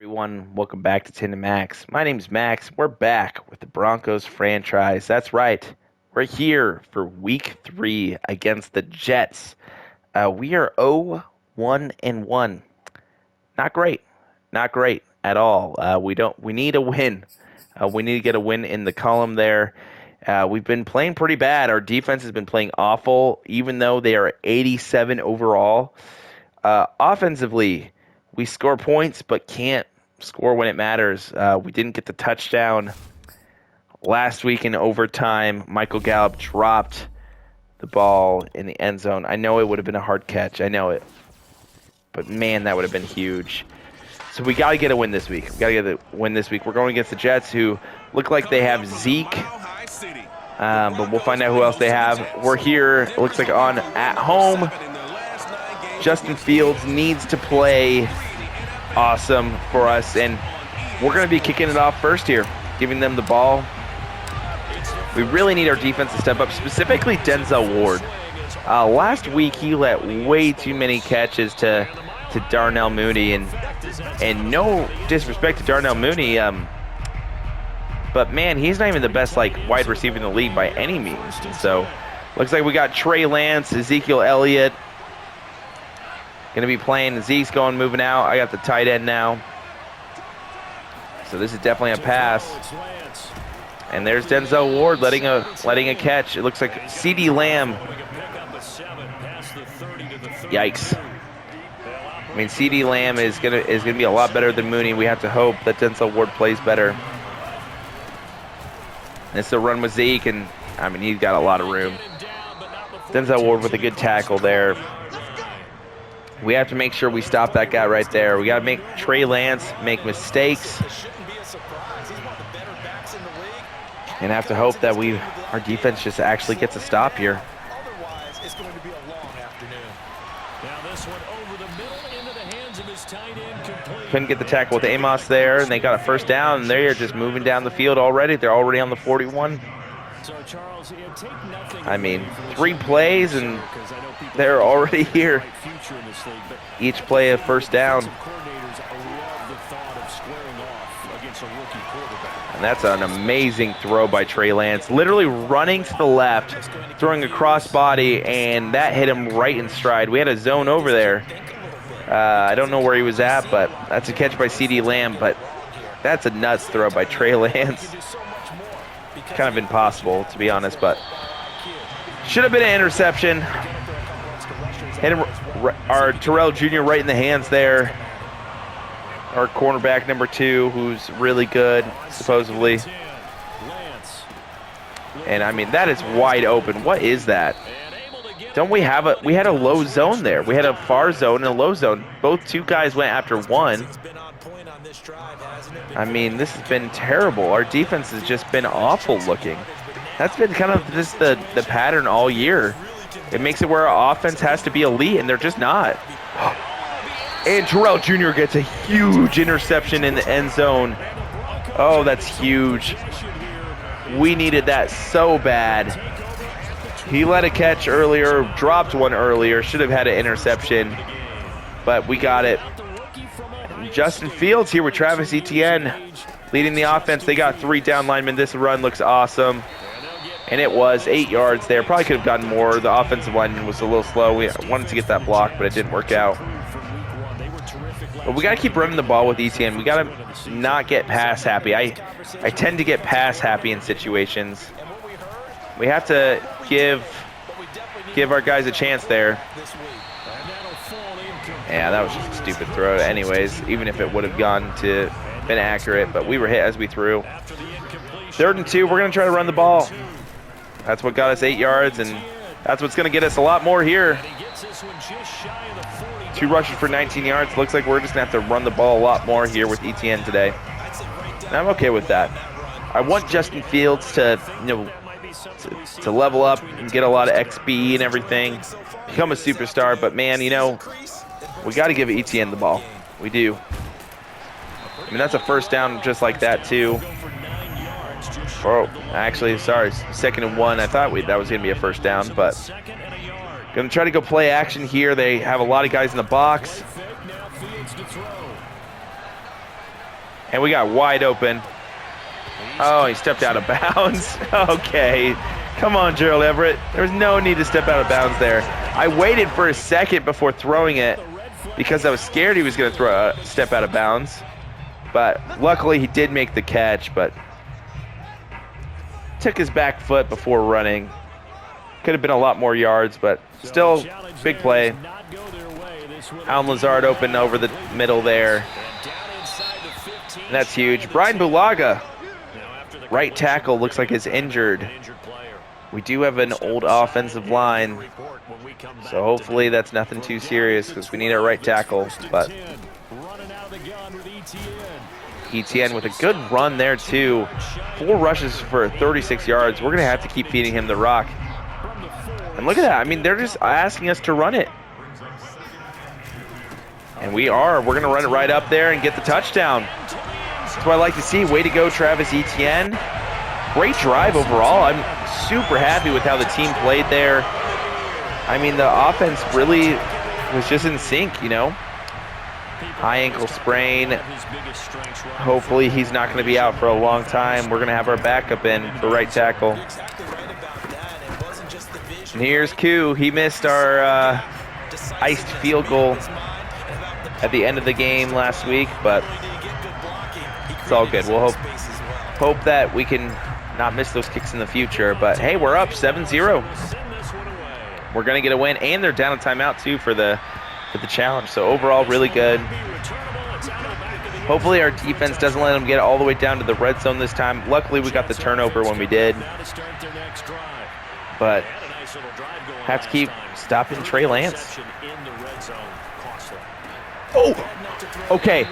Everyone, welcome back to Tin and Max. My name's Max. We're back with the Broncos franchise. That's right. We're here for week 3 against the Jets. We are 0-1-1. Not great. Not great at all. We need a win. We need to get a win in the column there. We've been playing pretty bad. Our defense has been playing awful, even though they are 87 overall. Offensively, we score points but can't score when it matters. We didn't get the touchdown last week in overtime. Michael Gallup dropped the ball in the end zone. I know it would have been a hard catch. I know it. But, man, that would have been huge. So we got to get a win this week. We're going against the Jets, who look like they have Zeke. But we'll find out who else they have. We're here, it looks like, at home. Justin Fields needs to play awesome for us, and we're going to be kicking it off first here, giving them the ball. We really need our defense to step up, specifically Denzel Ward. Last week, he let way too many catches to Darnell Mooney, and no disrespect to Darnell Mooney, but man, he's not even the best wide receiver in the league by any means. So, looks like we got Trey Lance, Ezekiel Elliott going to be playing. Zeke's moving out. I got the tight end now. So this is definitely a pass. And there's Denzel Ward letting a catch. It looks like CeeDee Lamb. Yikes. I mean, CeeDee Lamb is gonna be a lot better than Mooney. We have to hope that Denzel Ward plays better. And it's a run with Zeke, and I mean, he's got a lot of room. Denzel Ward with a good tackle there. We have to make sure we stop that guy right there. We got to make Trey Lance make mistakes. And have to hope that our defense just actually gets a stop here. Otherwise, it's going to be a long afternoon. Now this one over the middle into the hands of his tight end complete. Couldn't get the tackle with Amos there, and they got a first down, and they're just moving down the field already. They're already on the 41. So Charles, take nothing. I mean, 3 plays, and they're already here. Each play a first down. And that's an amazing throw by Trey Lance. Literally running to the left, throwing a crossbody, and that hit him right in stride. We had a zone over there. I don't know where he was at, but that's a catch by CeeDee Lamb. But that's a nuts throw by Trey Lance. Kind of impossible, to be honest, but should have been an interception. Hit him, our Terrell Jr. right in the hands there. Our cornerback number 2, who's really good, supposedly. And I mean, that is wide open. What is that? Don't we have we had a low zone there. We had a far zone and a low zone. Both 2 guys went after one. I mean, this has been terrible. Our defense has just been awful looking. That's been kind of just the pattern all year. It makes it where our offense has to be elite, and they're just not. And Terrell Jr. gets a huge interception in the end zone. Oh, that's huge. We needed that so bad. He let a catch earlier, dropped one earlier, should have had an interception, but we got it. Justin Fields here with Travis Etienne leading the offense. They got 3 down linemen. This run looks awesome. And it was 8 yards there. Probably could have gotten more. The offensive lineman was a little slow. We wanted to get that block, but it didn't work out. But we got to keep running the ball with Etienne. We got to not get pass happy. I tend to get pass happy in situations. We have to give our guys a chance there. Yeah, that was just a stupid throw anyways, even if it would have been accurate. But we were hit as we threw. 3rd and 2, we're going to try to run the ball. That's what got us 8 yards, and that's what's going to get us a lot more here. 2 rushes for 19 yards. Looks like we're just going to have to run the ball a lot more here with Etienne today. And I'm okay with that. I want Justin Fields to level up and get a lot of XP and everything, become a superstar. But, man, we got to give Etienne the ball. We do. I mean, that's a first down just like that, too. Oh, actually, sorry, 2nd and 1. I thought that was going to be a first down, but going to try to go play action here. They have a lot of guys in the box. And we got wide open. Oh, he stepped out of bounds. Okay. Come on, Gerald Everett. There was no need to step out of bounds there. I waited for a second before throwing it because I was scared he was going to step out of bounds. But luckily he did make the catch, but took his back foot before running. Could have been a lot more yards, but still big play. Alan Lazard open over the middle there. And that's huge. Brian Bulaga, right tackle, looks like is injured. We do have an old offensive line, so hopefully that's nothing too serious because we need our right tackle. But ETN with a good run there too. 4 rushes for 36 yards. We're going to have to keep feeding him the rock. And look at that. I mean, they're just asking us to run it. And we are. We're going to run it right up there and get the touchdown. That's what I like to see. Way to go, Travis Etienne. Great drive overall. I'm super happy with how the team played there. I mean, the offense really was just in sync, you know. High ankle sprain. Hopefully he's not going to be out for a long time. We're going to have our backup in for right tackle. And here's Q. He missed our iced field goal at the end of the game last week, but it's all good. We'll hope that we can not miss those kicks in the future. But hey, we're up 7-0. We're going to get a win, and they're down a timeout too for the challenge. So overall, really good. Hopefully our defense doesn't let them get all the way down to the red zone this time. Luckily, we got the turnover when we did. But have to keep stopping Trey Lance. Oh, okay.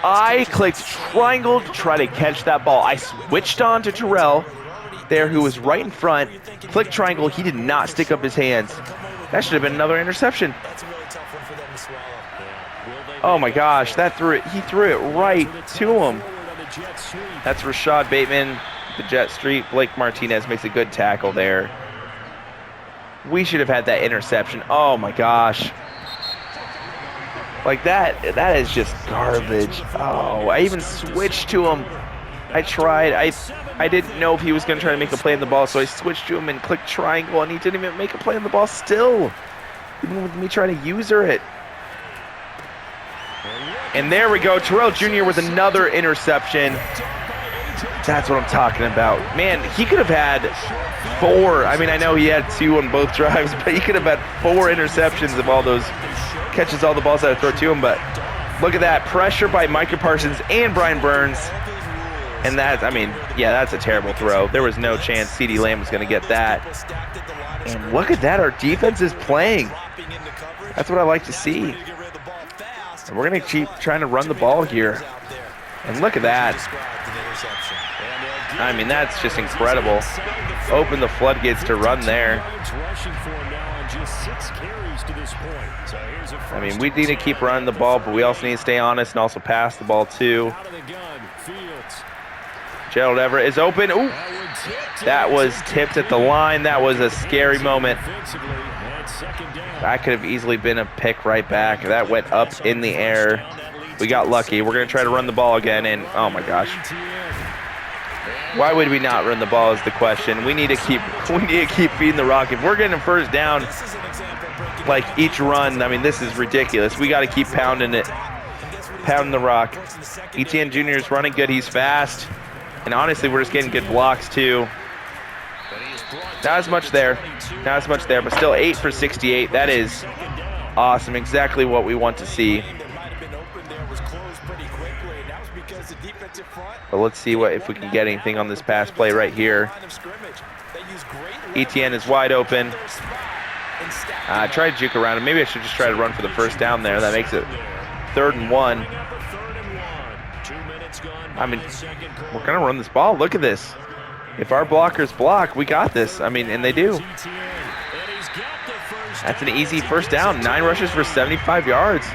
I clicked triangle to try to catch that ball. I switched on to Terrell there, who was right in front. Click triangle. He did not stick up his hands. That should have been another interception. Oh my gosh, he threw it right to him. That's Rashad Bateman, the Jet Street. Blake Martinez makes a good tackle there. We should have had that interception. Oh my gosh. Like that is just garbage. Oh, I even switched to him. I tried. I didn't know if he was going to try to make a play on the ball, so I switched to him and clicked triangle, and he didn't even make a play on the ball still, even with me trying to user it. And there we go, Terrell Jr. with another interception. That's what I'm talking about. Man, he could have had 4. I mean, I know he had 2 on both drives, but he could have had 4 interceptions of all those catches, all the balls that I throw to him. But look at that, pressure by Micah Parsons and Brian Burns. And that, I mean, yeah, that's a terrible throw. There was no chance CeeDee Lamb was going to get that. And look at that, our defense is playing. That's what I like to see. And we're going to keep trying to run the ball here. And look at that. I mean, that's just incredible. Open the floodgates to run there. I mean, we need to keep running the ball, but we also need to stay honest and also pass the ball too. Gerald Everett is open. Ooh, that was tipped at the line. That was a scary moment. That could have easily been a pick right back. That went up in the air. We got lucky. We're going to try to run the ball again, and oh my gosh. Why would we not run the ball is the question. We need to keep feeding the rock. If we're getting a first down, like each run, I mean, this is ridiculous. We got to keep pounding it, pounding the rock. Etienne Jr. is running good. He's fast. And honestly, we're just getting good blocks too. Not as much there, but still 8 for 68. That is awesome. Exactly what we want to see. But let's see if we can get anything on this pass play right here. Etienne is wide open. Try to juke around him. Maybe I should just try to run for the first down there. That makes it 3rd and 1. I mean, we're going to run this ball. Look at this. If our blockers block, we got this. I mean, and they do. That's an easy first down. 9 rushes for 75 yards.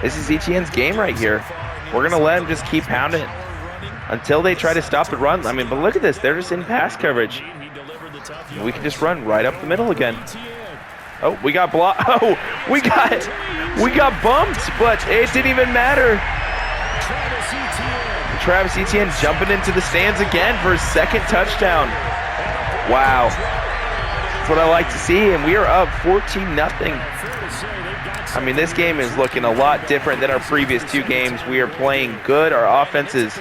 This is Etienne's game right here. We're going to let him just keep pounding it until they try to stop the run. I mean, but look at this. They're just in pass coverage. We can just run right up the middle again. Oh, we got blocked. Oh, we got bumped, but it didn't even matter. Travis Etienne jumping into the stands again for his second touchdown. Wow. That's what I like to see, and we are up 14-0. I mean, this game is looking a lot different than our previous two games. We are playing good. Our offense is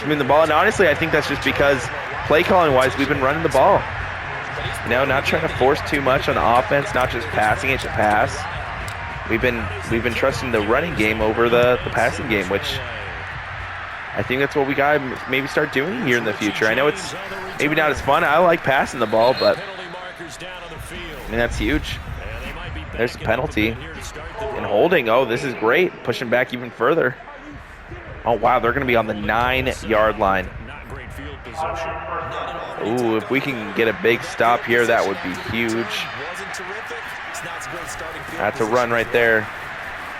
moving the ball, and honestly, I think that's just because play calling-wise, we've been running the ball. You know, not trying to force too much on offense, not just passing it to pass. We've been trusting the running game over the passing game, which I think that's what we got to maybe start doing here in the future. I know it's maybe not as fun. I like passing the ball, but I mean, that's huge. There's a penalty. And holding. Oh, this is great. Pushing back even further. Oh, wow. They're going to be on the 9-yard line. Ooh, if we can get a big stop here, that would be huge. That's a run right there.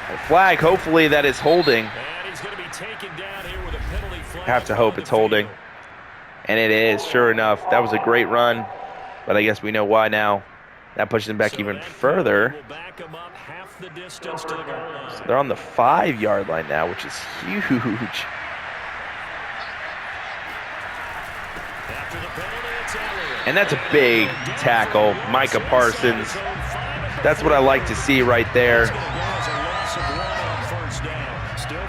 A flag. Hopefully that is holding. Have to hope it's holding. And it is, sure enough. That was a great run. But I guess we know why now. That pushes them back even further. So they're on the 5-yard line now, which is huge. And that's a big tackle. Micah Parsons. That's what I like to see right there.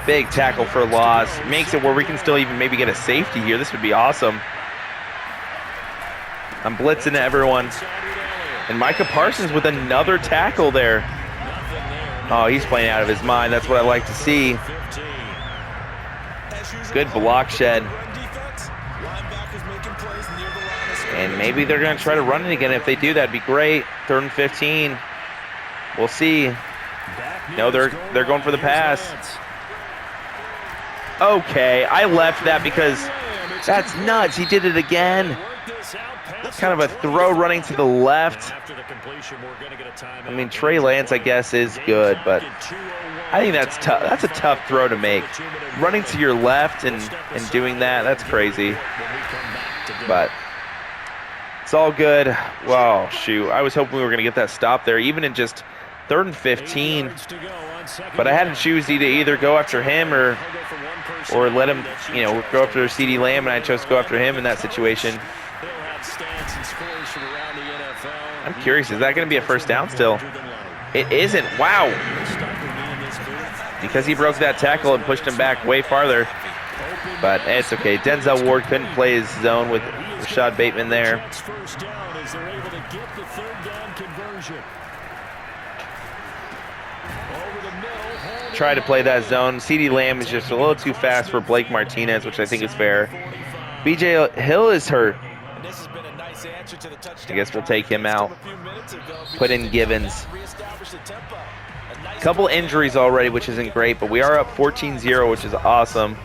Big tackle for loss. Makes it where we can still even maybe get a safety here. This would be awesome. I'm blitzing everyone. And Micah Parsons with another tackle there. Oh, he's playing out of his mind. That's what I like to see. Good block shed. And maybe they're going to try to run it again. If they do, that'd be great. 3rd and 15. We'll see. No, they're going for the pass. Okay, I left that because that's nuts. He did it again. Kind of a throw running to the left. I mean, Trey Lance, I guess, is good, but I think that's tough. That's a tough throw to make. Running to your left and doing that, that's crazy. But it's all good. Wow, shoot. I was hoping we were going to get that stop there, even in just 3rd and 15. But I had to choose to either go after him or let him, you know, go after CeeDee Lamb, and I chose to go after him in that situation. I'm curious, is that going to be a first down still? It isn't. Wow. Because he broke that tackle and pushed him back way farther. But it's okay. Denzel Ward couldn't play his zone with Rashad Bateman there. Try to play that zone. CeeDee Lamb is just a little too fast for Blake Martinez, which I think is fair. BJ Hill is hurt. I guess we'll take him out. Put in Givens. Couple injuries already, which isn't great, but we are up 14-0, which is awesome.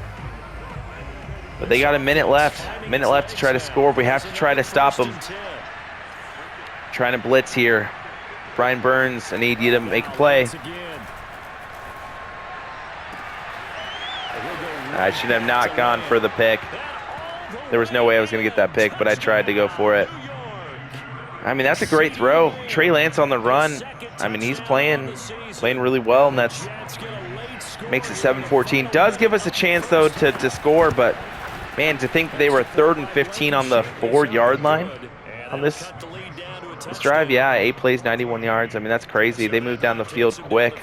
But they got a minute left. Minute left to try to score. We have to try to stop them. Trying to blitz here. Brian Burns, I need you to make a play. I should have not gone for the pick. There was no way I was going to get that pick, but I tried to go for it. I mean, that's a great throw. Trey Lance on the run. I mean, he's playing really well, and that's makes it 7-14. Does give us a chance, though, to score, but, man, to think that they were 3rd and 15 on the 4-yard line on this drive, yeah, 8 plays, 91 yards. I mean, that's crazy. They moved down the field quick.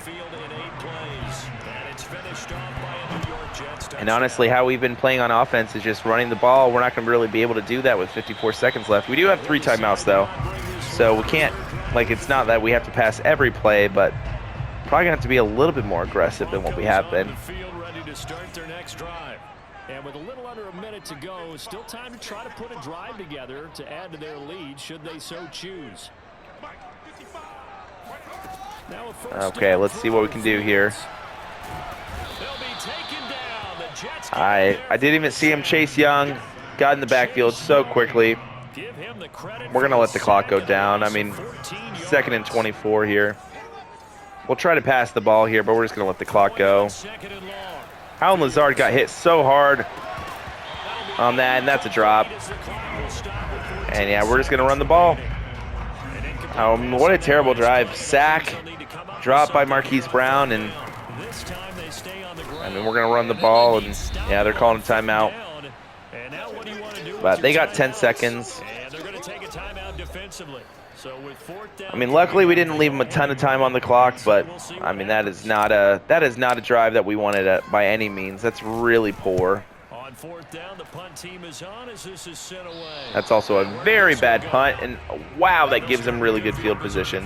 And honestly, how we've been playing on offense is just running the ball. We're not going to really be able to do that with 54 seconds left. We do have 3 timeouts, though. So we can't, like, it's not that we have to pass every play, but probably going to have to be a little bit more aggressive than what we have been. And with a little under a minute to go, still time to try to put a drive together to add to their lead should they so choose. Okay, let's see what we can do here. I didn't even see him chase Young. Got in the backfield so quickly. We're going to let the clock go down. I mean, 2nd and 24 here. We'll try to pass the ball here, but we're just going to let the clock go. Allen Lazard got hit so hard on that, and that's a drop. And, yeah, we're just going to run the ball. What a terrible drive. Sack, drop by Marquise Brown, and I mean, we're going to run the ball, and yeah, they're calling a timeout. But they got 10 seconds. I mean, luckily we didn't leave them a ton of time on the clock, but I mean that is not a drive that we wanted by any means. That's really poor. On fourth down, the punt team is on as this is sent away. That's also a very bad punt, and wow, that gives them really good field position.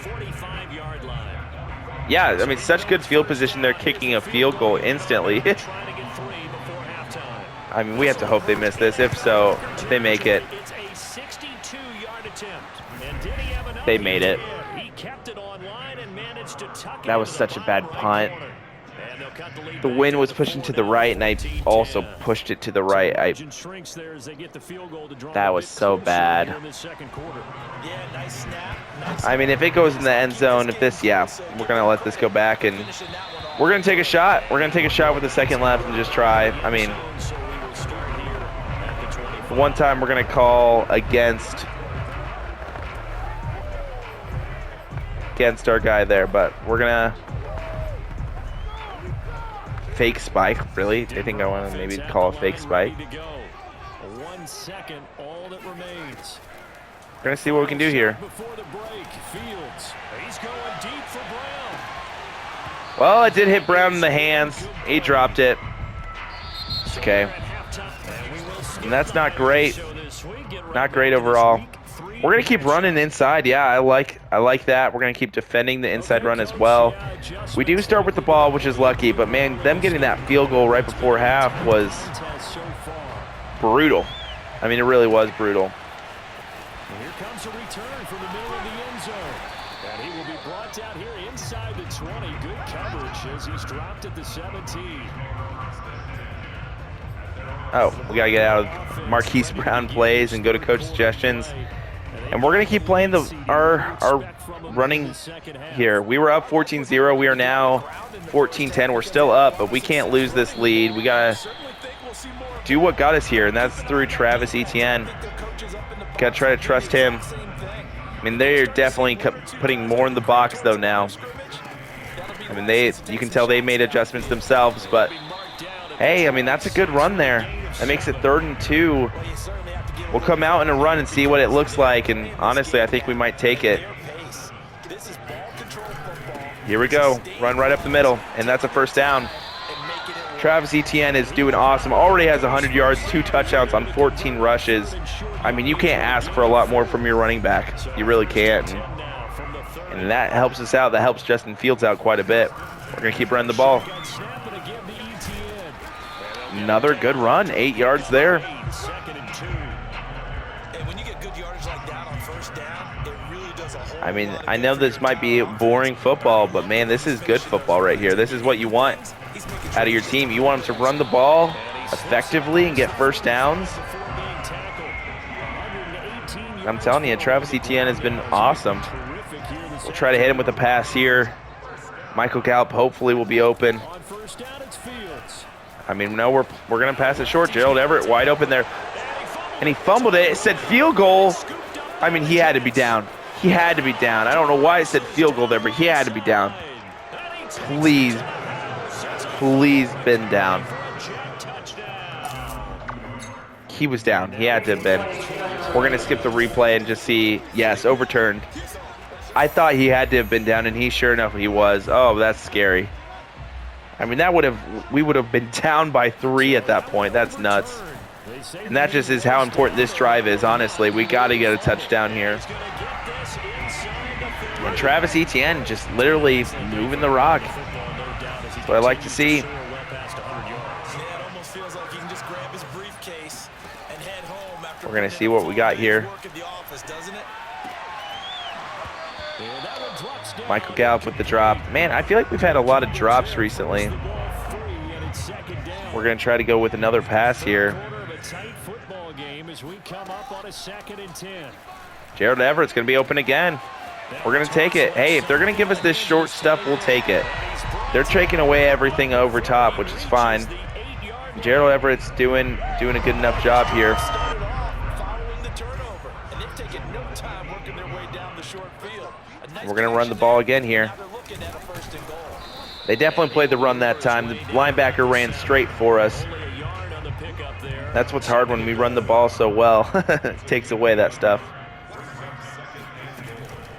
Yeah, I mean, such good field position. They're kicking a field goal instantly. I mean, we have to hope they miss this. If so, they make it. They made it. That was such a bad punt. The wind was pushing to the right, and I also pushed it to the right. That was so bad. I mean, if it goes in the end zone, we're going to let this go back, and we're going to take a shot. We're going to take a shot with a second left and just try. I mean, the one time we're going to call against our guy there, but we're going to fake spike. Really? They think I want to maybe call a fake spike. 1 second, all that remains. We're going to see what we can do here. Well, it did hit Brown in the hands. He dropped it. It's okay. And that's not great. Not great overall. We're going to keep running inside. Yeah, I like that. We're going to keep defending the inside run as well. We do start with the ball, which is lucky, but man, them getting that field goal right before half was brutal. I mean, it really was brutal. Here comes a return from the middle of the end zone. And he will be brought down here inside the 20. Good coverage as he's dropped at the 17. Oh, we got to get out of Marquise Brown plays and go to coach suggestions. And we're going to keep playing our running here. We were up 14-0. We are now 14-10. We're still up, but we can't lose this lead. We got to do what got us here, and that's through Travis Etienne. Got to try to trust him. I mean, they're definitely putting more in the box, though, now. I mean, you can tell they made adjustments themselves, but hey, I mean, that's a good run there. That makes it 3rd and 2. We'll come out in a run and see what it looks like, and honestly, I think we might take it. Here we go. Run right up the middle, and that's a first down. Travis Etienne is doing awesome. Already has 100 yards, 2 touchdowns on 14 rushes. I mean, you can't ask for a lot more from your running back. You really can't. And that helps us out. That helps Justin Fields out quite a bit. We're going to keep running the ball. Another good run. 8 yards there. I mean, I know this might be boring football, but man, this is good football right here. This is what you want out of your team. You want them to run the ball effectively and get first downs. I'm telling you, Travis Etienne has been awesome. We'll try to hit him with a pass here. Michael Gallup hopefully will be open. I mean, no, we're going to pass it short. Gerald Everett wide open there. And he fumbled it. It said field goal. I mean, he had to be down. He had to be down. I don't know why it said field goal there, but he had to be down. Please been down. He was down. He had to have been. We're going to skip the replay and just see. Yes, overturned. I thought he had to have been down, and sure enough, he was. Oh, that's scary. I mean, we would have been down by 3 at that point. That's nuts. And that just is how important this drive is, honestly. We got to get a touchdown here. And Travis Etienne just literally moving the rock. That's what I like to see. We're going to see what we got here. Michael Gallup with the drop. Man, I feel like we've had a lot of drops recently. We're going to try to go with another pass here. Gerald Everett's going to be open again. We're going to take it. Hey, if they're going to give us this short stuff, we'll take it. They're taking away everything over top, which is fine. Gerald Everett's doing a good enough job here. We're going to run the ball again here. They definitely played the run that time. The linebacker ran straight for us. That's what's hard when we run the ball so well. It takes away that stuff.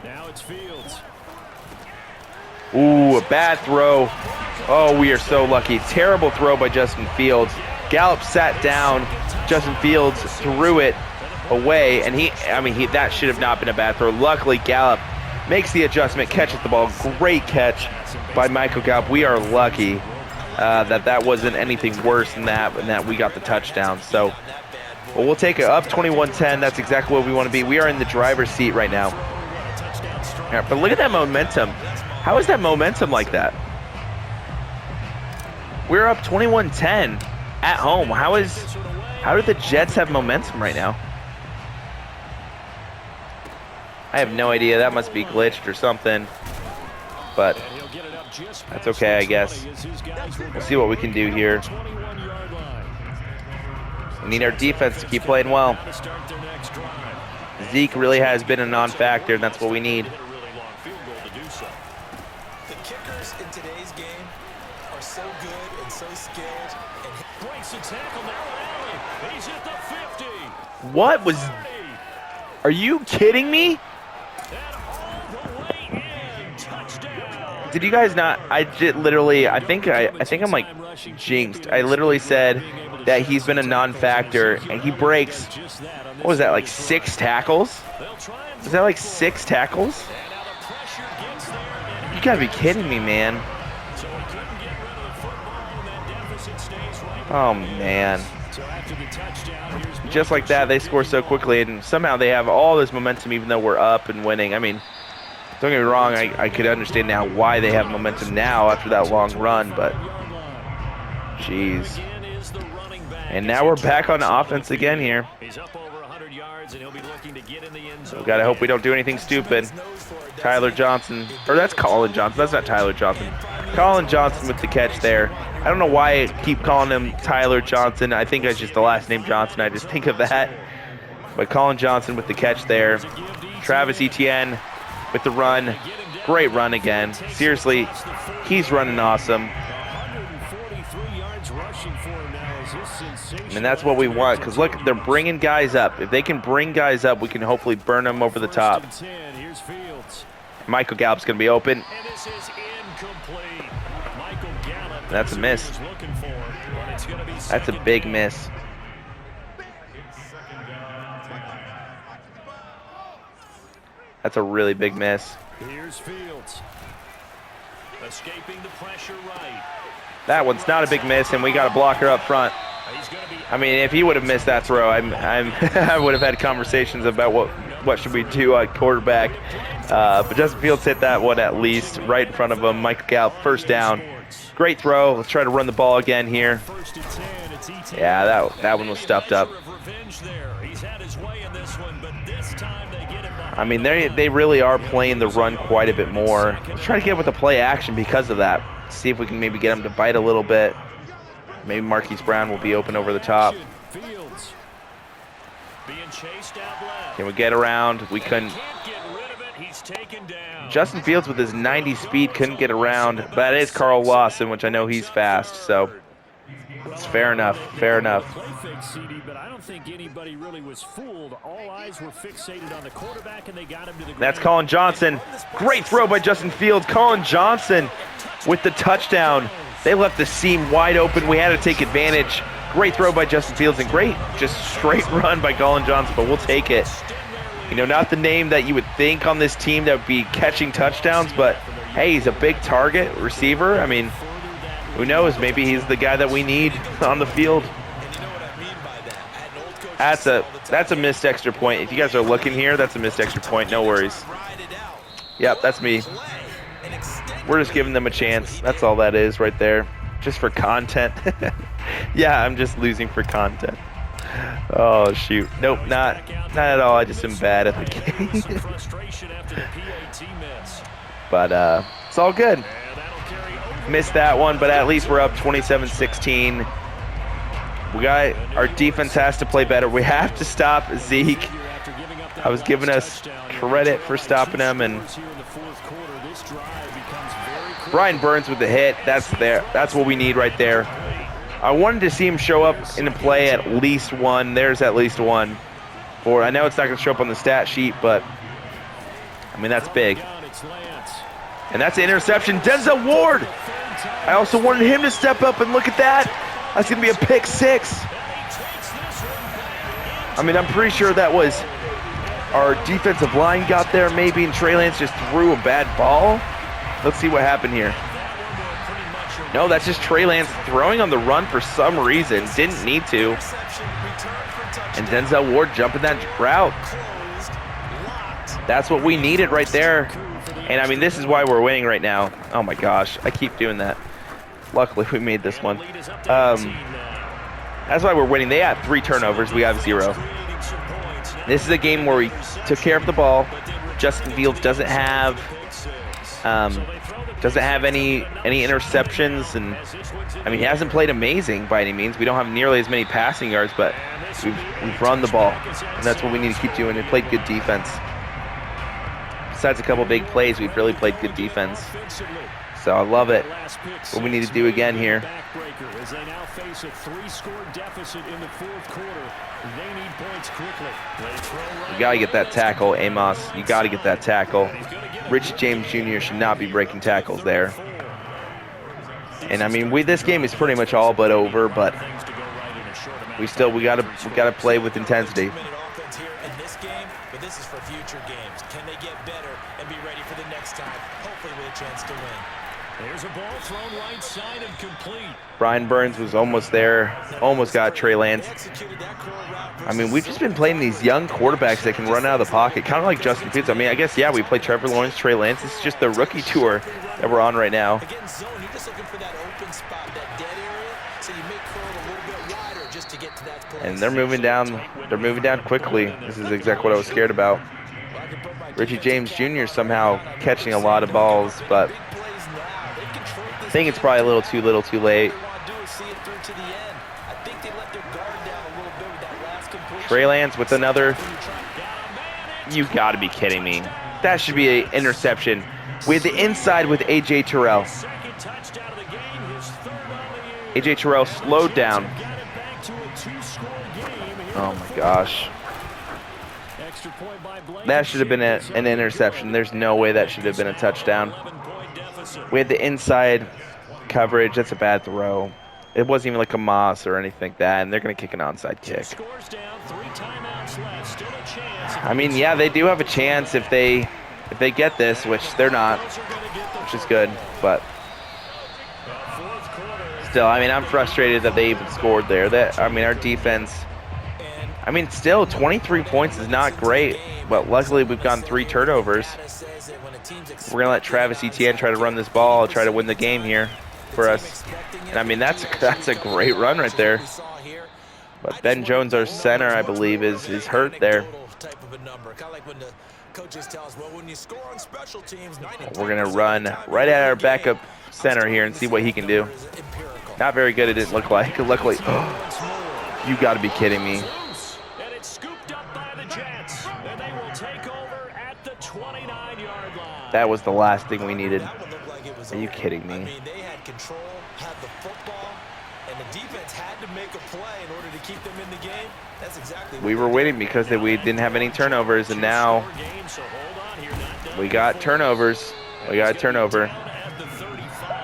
Now it's Fields. Ooh, a bad throw. Oh, we are so lucky. Terrible throw by Justin Fields. Gallup sat down. Justin Fields threw it away, and that should have not been a bad throw. Luckily, Gallup makes the adjustment, catches the ball. Great catch by Michael Gallup. We are lucky that wasn't anything worse than that, and that we got the touchdown. So, well, we'll take it up 21-10. That's exactly what we want to be. We are in the driver's seat right now. Yeah, but look at that momentum. How is that momentum like that? We're up 21-10 at home. How do the Jets have momentum right now? I have no idea. That must be glitched or something. But that's okay, I guess. We'll see what we can do here. We need our defense to keep playing well. Zeke really has been a non-factor, and that's what we need. The kickers in today's game are so good and so skilled. Breaks a tackle now. He's at the 50. What was... Are you kidding me? Did you guys not? I think I'm like jinxed. I literally said that he's been a non-factor, and he breaks. What was that, like 6 tackles? Was that like 6 tackles? You gotta be kidding me, man. Oh man. Just like that, they score so quickly, and somehow they have all this momentum even though we're up and winning. I mean, don't get me wrong, I could understand now why they have momentum now after that long run, but jeez. And now we're back on offense again here. So we gotta hope we don't do anything stupid. Tyler Johnson, or that's Colin Johnson, that's not Tyler Johnson. Colin Johnson with the catch there. I don't know why I keep calling him Tyler Johnson. I think it's just the last name Johnson. I just think of that. But Colin Johnson with the catch there. Travis Etienne with the run. Great run again. Seriously, he's running awesome. And that's what we want, because look, they're bringing guys up. If they can bring guys up, we can hopefully burn them over the top. Michael Gallup's going to be open. That's a miss. That's a big miss. That's a really big miss. Here's Fields. Escaping the pressure right. That one's not a big miss, and we got a blocker up front. I mean, if he would have missed that throw, I would have had conversations about what should we do at quarterback. But Justin Fields hit that one at least right in front of him. Michael Gallup, first down. Great throw. Let's try to run the ball again here. Yeah, that one was stuffed up. I mean, they really are playing the run quite a bit more. Let's try to get with the play action because of that. See if we can maybe get them to bite a little bit. Maybe Marquise Brown will be open over the top. Can we get around? We couldn't. Justin Fields with his 90 speed couldn't get around. But that is Carl Lawson, which I know he's fast. So it's fair enough. Fair enough. That's Colin Johnson. Great throw by Justin Fields. Colin Johnson with the touchdown. They left the seam wide open. We had to take advantage. Great throw by Justin Fields and great just straight run by Colin Johnson, but we'll take it. You know, not the name that you would think on this team that would be catching touchdowns, but hey, he's a big target receiver. I mean, who knows? Maybe he's the guy that we need on the field. That's a missed extra point. If you guys are looking here, that's a missed extra point. No worries. Yep, that's me. We're just giving them a chance. That's all that is right there. Just for content. Yeah, I'm just losing for content. Oh, shoot. Nope, not at all. I just am bad at the game. But it's all good. Missed that one, but at least we're up 27-16. Our defense has to play better. We have to stop Zeke. I was giving us credit for stopping him, and Brian Burns with the hit. That's there. That's what we need right there. I wanted to see him show up in the play at least one. There's at least one. I know it's not going to show up on the stat sheet, but I mean that's big. And that's an interception. Denzel Ward. I also wanted him to step up and look at that. That's going to be a pick six. I mean, I'm pretty sure that was our defensive line got there maybe, and Trey Lance just threw a bad ball. Let's see what happened here. No, that's just Trey Lance throwing on the run for some reason. Didn't need to. And Denzel Ward jumping that route. That's what we needed right there. And, I mean, this is why we're winning right now. Oh, my gosh. I keep doing that. Luckily, we made this one. That's why we're winning. They had 3 turnovers. We have 0. This is a game where we took care of the ball. Justin Fields doesn't have any interceptions, and I mean he hasn't played amazing by any means. We don't have nearly as many passing yards, but we've run the ball, and that's what we need to keep doing. We played good defense. Besides a couple big plays, we've really played good defense. So I love it. What we need to do again here. As they now face a 3-score deficit in the fourth quarter. They need points quickly. You got to get that tackle, Amos. You got to get that tackle. Richie James Jr. should not be breaking tackles there. And I mean, this game is pretty much all but over, but we got to play with intensity. This is for future games. Can they get better and be ready for the next time? Hopefully with a chance to win. There's a ball thrown right side and complete. Brian Burns was almost there. Almost got Trey Lance. I mean, we've just been playing these young quarterbacks that can run out of the pocket, kind of like Justin Fields. I mean, I guess, yeah, we play Trevor Lawrence, Trey Lance. This is just the rookie tour that we're on right now. Again, zone, you're just looking for that open spot, that dead area, so you make curl a little bit wider just to get to that place. And they're moving down. They're moving down quickly. This is exactly what I was scared about. Richie James Jr. somehow catching a lot of balls, but I think it's probably a little too late. Trey Lance with another. You got to be kidding me. That should be an interception. With the inside with A.J. Terrell. A.J. Terrell slowed down. Oh my gosh. That should have been an interception. There's no way that should have been a touchdown. We had the inside coverage. That's a bad throw. It wasn't even like a Moss or anything like that, and they're going to kick an onside kick. I mean, yeah, they do have a chance if they get this, which they're not, which is good, but still, I mean, I'm frustrated that they even scored there. I mean, our defense, I mean, still 23 points is not great, but luckily we've gotten 3 turnovers. We're going to let Travis Etienne try to run this ball, try to win the game here for us. And I mean, that's a great run right there. But Ben Jones, our center, I believe, is hurt there. We're going to run right at our backup center here and see what he can do. Not very good, it didn't look like. Luckily, you got to be kidding me. That was the last thing we needed. Are you kidding me? I mean, they had control, had the football, and the defense had to make a play in order to keep them in the game. That's exactly what we were winning because we didn't have any turnovers, and now we got turnovers. We got a turnover.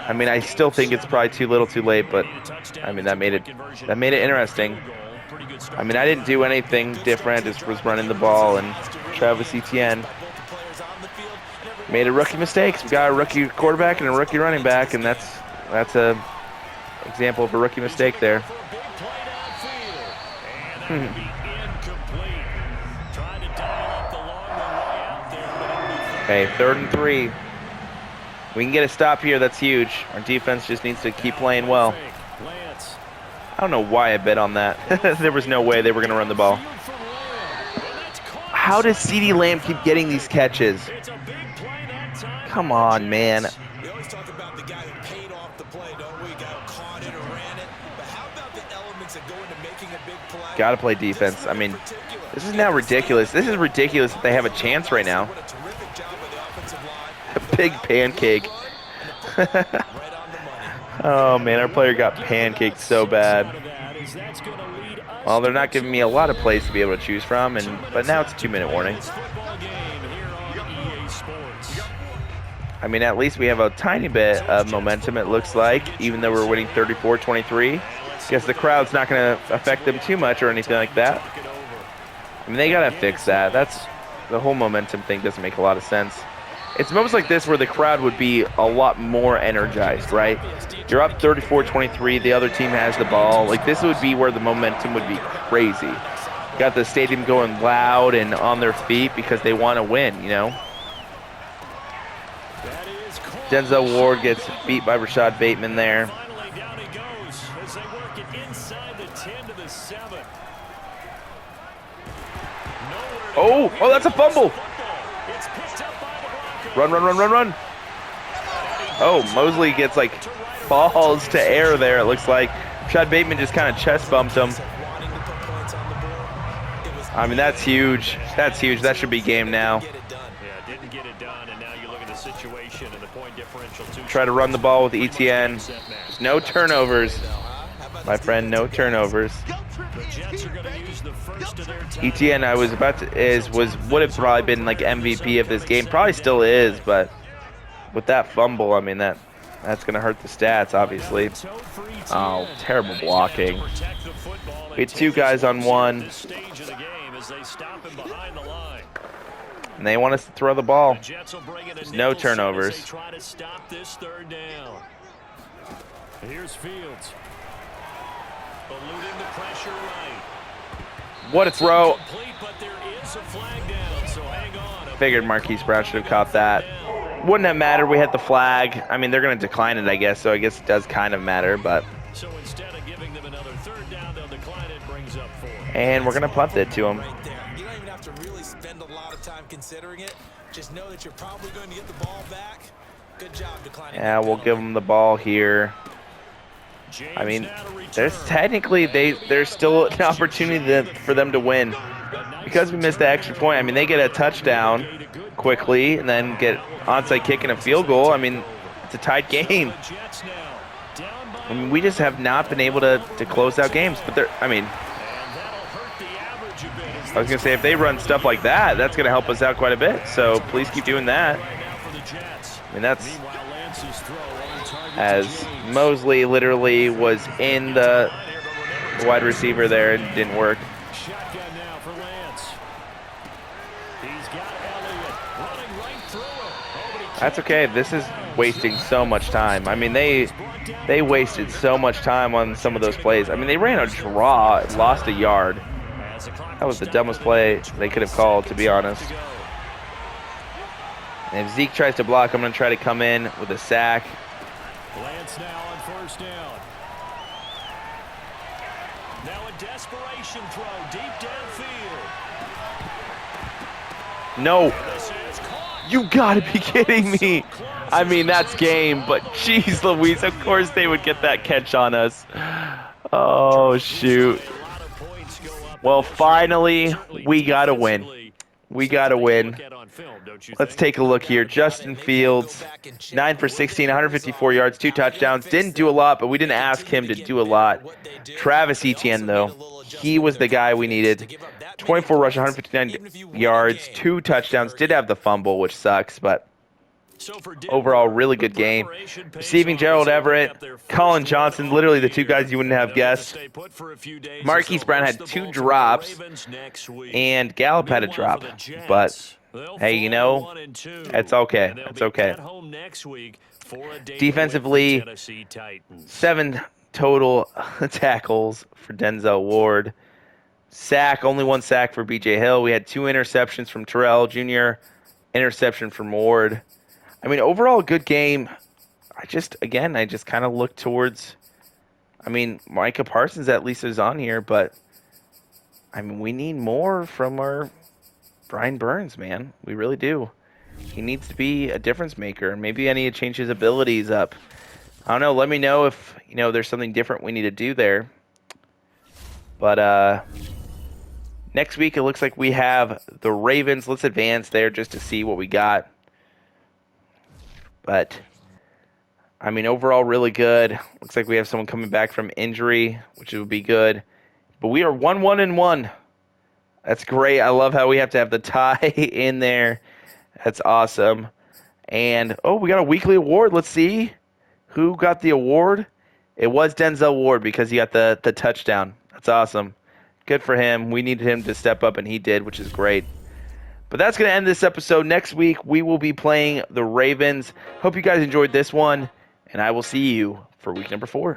I mean, I still think it's probably too little, too late, but I mean that made it interesting. I mean, I didn't do anything different. I just was running the ball, and Travis Etienne made a rookie mistakes. We got a rookie quarterback and a rookie running back, and that's a example of a rookie mistake there. Okay, 3rd and 3. We can get a stop here. That's huge. Our defense just needs to keep playing well. I don't know why I bet on that. There was no way they were going to run the ball. How does CeeDee Lamb keep getting these catches? Come on, man. We always talk about the guy who paid off the play, don't we? Guy who caught it or ran it. But how about the elements that go into making a big play? Got to play defense. I mean, this is now ridiculous. This is ridiculous that they have a chance right now. A big pancake. Right on the money. Oh, man, our player got pancaked so bad. Well, they're not giving me a lot of plays to be able to choose from, but now it's a 2-minute warning. I mean, at least we have a tiny bit of momentum, it looks like, even though we're winning 34-23. Guess the crowd's not going to affect them too much or anything like that. I mean, they got to fix that. The whole momentum thing doesn't make a lot of sense. It's moments like this where the crowd would be a lot more energized, right? You're up 34-23, the other team has the ball. Like, this would be where the momentum would be crazy. Got the stadium going loud and on their feet because they want to win, you know? Denzel Ward gets beat by Rashad Bateman there. Oh, that's a fumble. Run. Oh, Mosley gets, like, falls to air there, it looks like. Rashad Bateman just kind of chest bumped him. I mean, that's huge. That's huge. That should be game now. Try to run the ball with ETN. No turnovers. My friend, no turnovers. ETN, I was about to would have probably been like MVP of this game. Probably still is, but with that fumble, I mean that's gonna hurt the stats, obviously. Oh, terrible blocking. We had two guys on one. And they want us to throw the ball. There's no turnovers. Here's Fields. Eluding the pressure right. What a throw. But there is a flag down, so hang on. Figured Marquise Brown should have caught that. Wouldn't have mattered. We had the flag. I mean, they're going to decline it, I guess, so I guess it does kind of matter, but. So instead of giving them another third down, they'll decline it, brings up 4. And we're going to punt it to them. Right there. You don't even have to really spend a lot of time considering it. Just know that you're probably going to get the ball back. Good job declining. Yeah, we'll give them the ball here. I mean, there's still an opportunity for them to win. Because we missed the extra point, I mean, they get a touchdown quickly and then get onside kick and a field goal. I mean, it's a tight game. I mean, we just have not been able to close out games. But I was going to say, if they run stuff like that, that's going to help us out quite a bit. So please keep doing that. I mean, that's as Mosley literally was in the wide receiver there and didn't work. That's okay. This is wasting so much time. I mean, they wasted so much time on some of those plays. I mean, they ran a draw, lost a yard. That was the dumbest play they could have called, to be honest. And if Zeke tries to block, I'm going to try to come in with a sack. Lance now on first down. Now a desperation throw deep downfield. No. You gotta be kidding me. I mean, that's game, but jeez Louise, of course they would get that catch on us. Oh, shoot. Well, finally, we gotta win. We gotta win. Let's take a look here. Justin Fields, 9 for 16, 154 yards, 2 touchdowns. Didn't do a lot, but we didn't ask him to do a lot. Travis Etienne, though, he was the guy we needed. 24 rush, 159 yards, 2 touchdowns. Did have the fumble, which sucks, but overall, really good game. Receiving Gerald Everett, Colin Johnson, literally the two guys you wouldn't have guessed. Marquise Brown had 2 drops, and Gallup had a drop. But, hey, you know, it's okay. It's okay. Defensively, 7 total tackles for Denzel Ward. Only 1 sack for B.J. Hill. We had 2 interceptions from Terrell Jr., interception from Ward. I mean, overall, good game. I just kind of look towards, I mean, Micah Parsons at least is on here, but, I mean, we need more from our Brian Burns, man. We really do. He needs to be a difference maker. Maybe I need to change his abilities up. I don't know. Let me know if, you know, there's something different we need to do there. But, next week, it looks like we have the Ravens. Let's advance there just to see what we got. But I mean, overall, really good. Looks like we have someone coming back from injury, which would be good. But we are 1-1-1. That's great. I love how we have to have the tie in there. That's awesome. And, oh, we got a weekly award. Let's see who got the award. It was Denzel Ward because he got the touchdown. That's awesome. Good for him. We needed him to step up, and he did, which is great. But that's going to end this episode. Next week, we will be playing the Ravens. Hope you guys enjoyed this one, and I will see you for week number 4.